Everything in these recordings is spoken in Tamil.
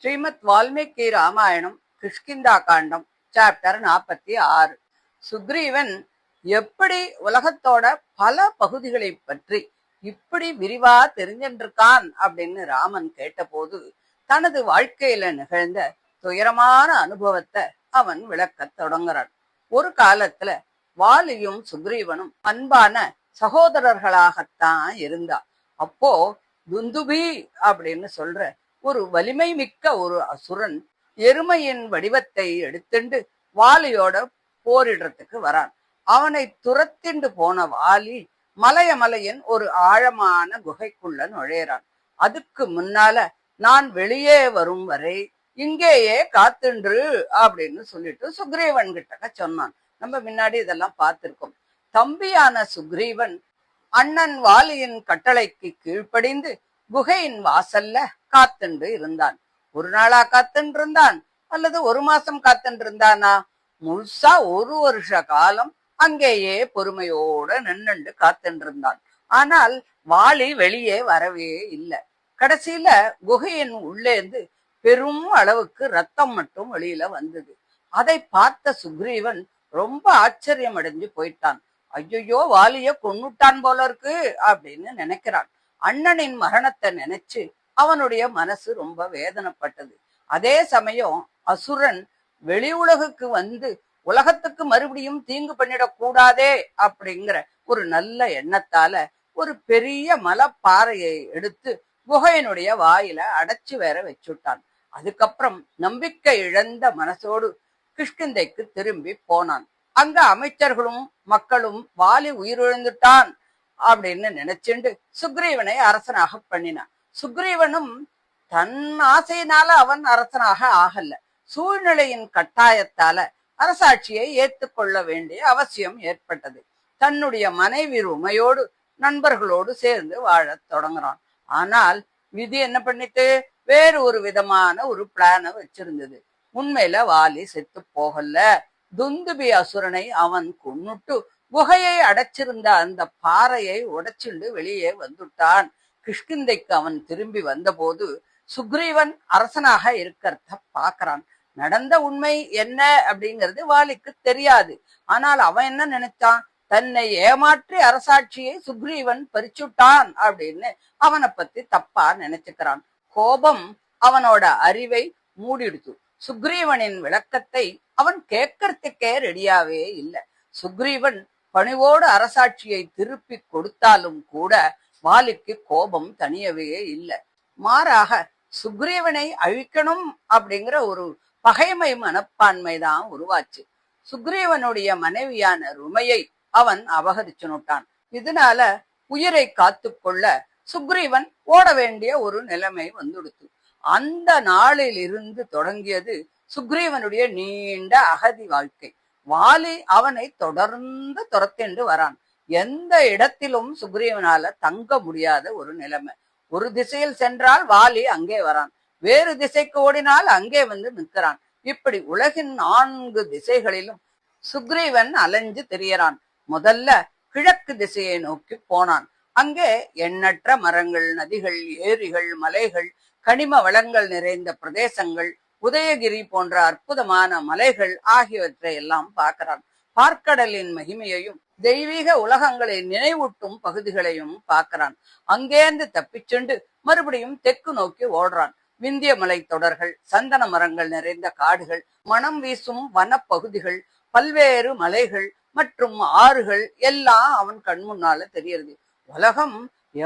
ஸ்ரீமத் வால்மீகி ராமாயணம் கிஷ்கிந்தா காண்டம் சாப்டர் 46. சுக்ரீவன் எப்படி உலகத்தோட பல பகுதிகளை பற்றி இப்படி விரிவா தெரிஞ்சின்றிருக்கான் அப்படின்னு ராமன் கேட்டபோது தனது வாழ்க்கையில நிகழ்ந்த துயரமான அனுபவத்தை அவன் விளக்கத் தொடங்குறான். ஒரு காலத்துல வாலியும் சுக்ரீவனும் அன்பான சகோதரர்களாகத்தான் இருந்தா. அப்போ துந்துபி அப்படின்னு சொல்ற ஒரு வலிமை மிக்க ஒரு அசுரன் எருமையின் வடிவத்தை எடுத்துண்டு வாலியோட போரிடுறதுக்கு வரான். அவனை துரத்திண்டு போன வாலி மலையின் ஒரு ஆழமான குகைக்குள்ள நுழையிறான். அதுக்கு முன்னால நான் வெளியே வரும் வரை இங்கேயே காத்துன்று அப்படின்னு சொல்லிட்டு சுக்ரீவன் கிட்ட சொன்னான். நம்ம முன்னாடி இதெல்லாம் பார்த்திருக்கோம். தம்பியான சுக்ரீவன் அண்ணன் வாலியின் கட்டளைக்கு கீழ்ப்படிந்து குகையின் வாசல்ல காத்துண்டு இருந்தான். ஒரு நாளா காத்துண்டு இருந்தான் அல்லது ஒரு மாசம் காத்துண்டு இருந்தானா? முழுசா ஒரு வருஷ காலம் அங்கேயே பொறுமையோட நின்னுண்டு காத்துண்டு இருந்தான். ஆனால் வாலி வெளியே வரவே இல்லை. கடைசியில குகையின் உள்ளேந்து பெரும் அளவுக்கு ரத்தம் மட்டும் வெளியில வந்தது. அதை பார்த்த சுக்ரீவன் ரொம்ப ஆச்சரியம் அடைஞ்சு போயிட்டான். ஐயோ, வாலிய கொன்னுட்டான் போல இருக்கு அப்படின்னு நினைக்கிறான். அண்ணனின் மரணத்தை நினைச்சு அவனுடைய மனசு ரொம்ப வேதனைப்பட்டது. அதே சமயம் அசுரன் வெளி உலகுக்கு வந்து உலகத்துக்கு மறுபடியும் தீங்கு பண்ணிடக்கூடாதே அப்படிங்கிற ஒரு நல்ல எண்ணத்தால ஒரு பெரிய மலைப்பாறையை எடுத்து குகையினுடைய வாயில அடைச்சு வேற வச்சுட்டான். அதுக்கப்புறம் நம்பிக்கை இழந்த மனசோடு கிஷ்கிந்தைக்கு திரும்பி போனான். அங்க அமைச்சர்களும் மக்களும் வாலி உயிரிழந்துட்டான் அப்படின்னு நினைச்சுண்டு சுக்ரீவனை அரசனாக பண்ணினான். சுக்ரீவனும் தன் ஆசையினால அவன் அரசனாக ஆகல, சூழ்நிலையின் கட்டாயத்தால அரசாட்சியை ஏற்றுக்கொள்ள வேண்டிய அவசியம் ஏற்பட்டது. தன்னுடைய மனைவி உமையோடு நண்பர்களோடு சேர்ந்து வாழத் தொடங்குறான். ஆனால் விதி என்ன பண்ணிட்டு வேறு ஒரு விதமான ஒரு பிளான வச்சிருந்தது. உண்மையில வாலி செத்து போகல. துந்துபி அசுரனை அவன் கொன்னுட்டு குகையை அடைச்சிருந்த அந்த பாறையை உடைச்சுண்டு வெளியே வந்துட்டான். கிஷ்கிந்தைக்கு அவன் திரும்பி வந்தபோது சுக்ரீவன் அரசனாக இருக்கிறத பாக்குறான். நடந்த உண்மை என்ன அப்படிங்கிறது வாலிக்கு தெரியாது. ஆனால் அவன் என்ன நினைச்சான்? தன்னை ஏமாற்றி அரசாட்சியை சுக்ரீவன் பறிச்சுட்டான் அப்படின்னு அவனை பத்தி தப்பா நினைச்சுக்கிறான். கோபம் அவனோட அறிவை மூடிடுச்சு. சுக்ரீவனின் விளக்கத்தை அவன் கேட்கறதுக்கே ரெடியாவே இல்லை. சுக்ரீவன் பணிவோடு அரசாட்சியை திருப்பி கொடுத்தாலும் கூட வாலிக்கு கோபம் தனியவே இல்லை. மாறாக சுக்ரீவனை அழிக்கணும் அப்படிங்கிற ஒரு பகைமை மனப்பான்மை தான் உருவாச்சு. சுக்ரீவனுடைய மனைவியான ருமையை அவன் அபகரிச்சுனுட்டான். இதனால உயிரை காத்து கொள்ள சுக்ரீவன் ஓட வேண்டிய ஒரு நிலைமை வந்துடுத்து. அந்த நாளில் இருந்து தொடங்கியது சுக்ரீவனுடைய நீண்ட அகதி வாழ்க்கை. வாலி அவனை தொடர்ந்து துரத்திண்டு வரான். எந்த இடத்திலும் சுக்ரீவனால தங்க முடியாத ஒரு நிலைமை. ஒரு திசையில் சென்றால் வாலி அங்கே வரான், வேறு திசைக்கு ஓடினால் அங்கே வந்து நிற்கிறான். இப்படி உலகின் 4 திசைகளிலும் சுக்ரீவன் அலைஞ்சு திரியறான். முதல்ல கிழக்கு திசையை நோக்கி போனான். அங்கே எண்ணற்ற மரங்கள், நதிகள், ஏரிகள், மலைகள், கனிம வளங்கள் நிறைந்த பிரதேசங்கள், உதயகிரி போன்ற அற்புதமான மலைகள் ஆகியவற்றை எல்லாம் பார்க்கிறான். பார்க்கடலின் மகிமையையும் தெய்வீக உலகங்களை நினைவூட்டும் பகுதிகளையும் பார்க்கிறான். அங்கேந்து தப்பிச்சுண்டு மறுபடியும் தெற்கு நோக்கி ஓடுறான். விந்திய மலை தொடர்கள், சந்தன மரங்கள் நிறைந்த காடுகள், மனம் வீசும் வனப்பகுதிகள், பல்வேறு மலைகள் மற்றும் ஆறுகள் எல்லாம் அவன் கண் முன்னால தெரியறது. உலகம்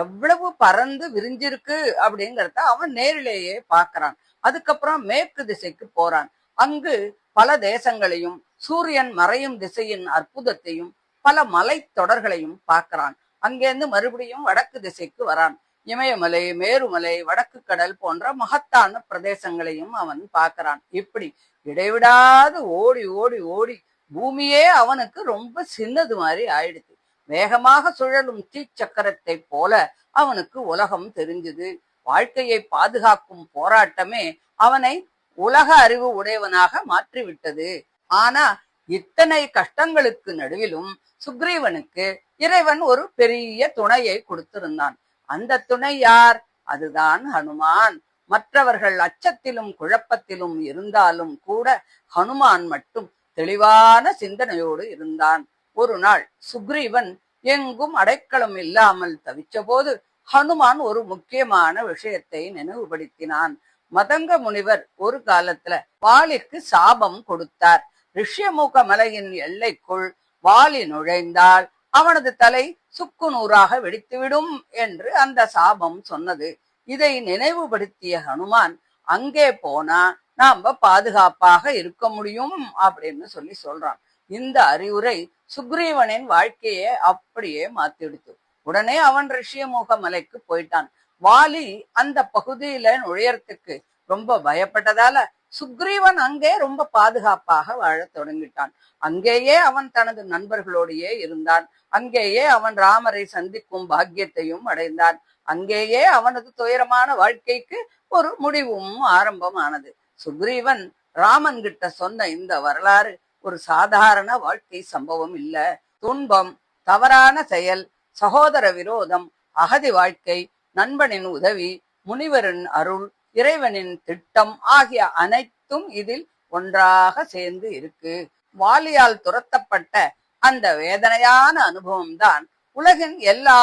எவ்வளவு பறந்து விரிஞ்சிருக்கு அப்படிங்கிறத அவன் நேரிலேயே பார்க்கிறான். அதுக்கப்புறம் மேற்கு திசைக்கு போறான். அங்கு பல தேசங்களையும் சூரியன் மறையும் திசையின் அற்புதத்தையும் பல மலை தொடர்களையும் பார்க்கிறான். அங்கேருந்து மறுபடியும் வடக்கு திசைக்கு வரான். இமயமலை, மேருமலை, வடக்கு கடல் போன்ற மகத்தான பிரதேசங்களையும் அவன் பார்க்கிறான். இப்படி இடைவிடாது ஓடி ஓடி ஓடி பூமியே அவனுக்கு ரொம்ப சின்னது மாதிரி ஆயிடுச்சு. வேகமாக சுழலும் தீச்சக்கரத்தை போல அவனுக்கு உலகம் தெரிஞ்சது. வாழ்க்கையை பாதுகாக்கும் போராட்டமே அவனை உலக அறிவு உடையவனாக மாற்றிவிட்டது. ஆனா இத்தனை கஷ்டங்களுக்கு நடுவிலும் சுக்ரீவனுக்கு இறைவன் ஒரு பெரிய துணையை கொடுத்திருந்தான். அந்த துணை யார்? அதுதான் ஹனுமான். மற்றவர்கள் அச்சத்திலும் குழப்பத்திலும் இருந்தாலும் கூட ஹனுமான் மட்டும் தெளிவான சிந்தனையோடு இருந்தான். ஒரு நாள் சுக்ரீவன் எங்கும் அடைக்கலம் இல்லாமல் தவிச்ச போது ஹனுமான் ஒரு முக்கியமான விஷயத்தை நினைவுபடுத்தினான். மதங்க முனிவர் ஒரு காலத்துல வாலிக்கு சாபம் கொடுத்தார். ரிஷ்யமுக மலையின் எல்லைக்குள் வாலி நுழைந்தால் அவனது தலை சுக்கு நூறாக வெடித்துவிடும் என்று அந்த சாபம் சொன்னது. இதை நினைவுபடுத்திய ஹனுமான், அங்கே போனா நாம பாதுகாப்பாக இருக்க முடியும் அப்படின்னு சொல்றான். இந்த அறிவுரை சுக்ரீவனின் வாழ்க்கையை அப்படியே மாத்திடுத்து. உடனே அவன் ரிஷியமுக மலைக்கு போயிட்டான். வாலி அந்த பகுதியில நுழையறதுக்கு ரொம்ப பயப்பட்டதால சுக்ரீவன் அங்கே ரொம்ப பாதுகாப்பாக வாழ தொடங்கிட்டான். அங்கேயே அவன் தனது நண்பர்களோடையே இருந்தான். அங்கேயே அவன் ராமரை சந்திக்கும் பாக்கியத்தையும் அடைந்தான். அங்கேயே அவனது துயரமான வாழ்க்கைக்கு ஒரு முடிவும் ஆரம்பமானது. சுக்ரீவன் ராமன் கிட்ட சொன்ன இந்த வரலாறு ஒரு சாதாரண வாழ்க்கை சம்பவம் இல்ல. துன்பம், தவறான செயல், சகோதர விரோதம், அகதி வாழ்க்கை, நண்பனின் உதவி, முனிவரின் அருள், இறைவனின் திட்டம் ஆகிய அனைத்தும் இதில் ஒன்றாக சேர்ந்து இருக்கு. வாலியால் துரத்தப்பட்ட அந்த வேதனையான அனுபவம் தான் உலகின் எல்லா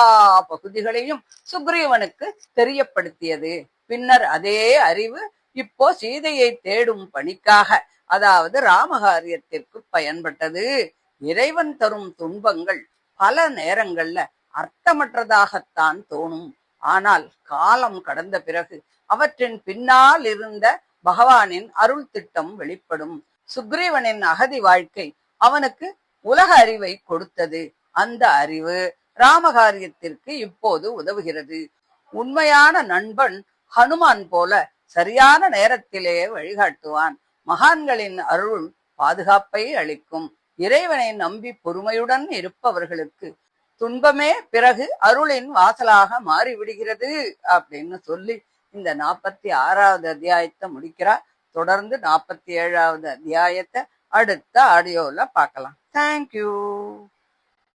பகுதிகளையும் சுக்ரீவனுக்கு தெரியப்படுத்தியது. பின்னர் அதே அறிவு இப்போ சீதையை தேடும் பணிக்காக, அதாவது ராமகாரியத்திற்கு பயன்பட்டது. இறைவன் தரும் துன்பங்கள் பல நேரங்கள்ல அர்த்தமற்றதாகத்தான் தோணும். ஆனால் காலம் கடந்த பிறகு அவற்றின் பின்னால் இருந்த பகவானின் அருள் திட்டம் வெளிப்படும். சுக்ரீவனின் அகதி வாழ்க்கை அவனுக்கு உலக அறிவை கொடுத்தது. அந்த அறிவு ராமகாரியத்திற்கு இப்போது உதவுகிறது. உண்மையான நண்பன் ஹனுமான் போல சரியான நேரத்திலே வழிகாட்டுவான். மகான்களின் அருள் பாதுகாப்பை அளிக்கும். இறைவனை நம்பி பொறுமையுடன் இருப்பவர்களுக்கு துன்பமே பிறகு அருளின் வாசலாக மாறிவிடுகிறது அப்படின்னு சொல்லி இந்த 46வது அத்தியாயத்தை முடிக்கிறார். தொடர்ந்து 47வது அத்தியாயத்தை அடுத்த ஆடியோல பார்க்கலாம். தேங்க்யூ.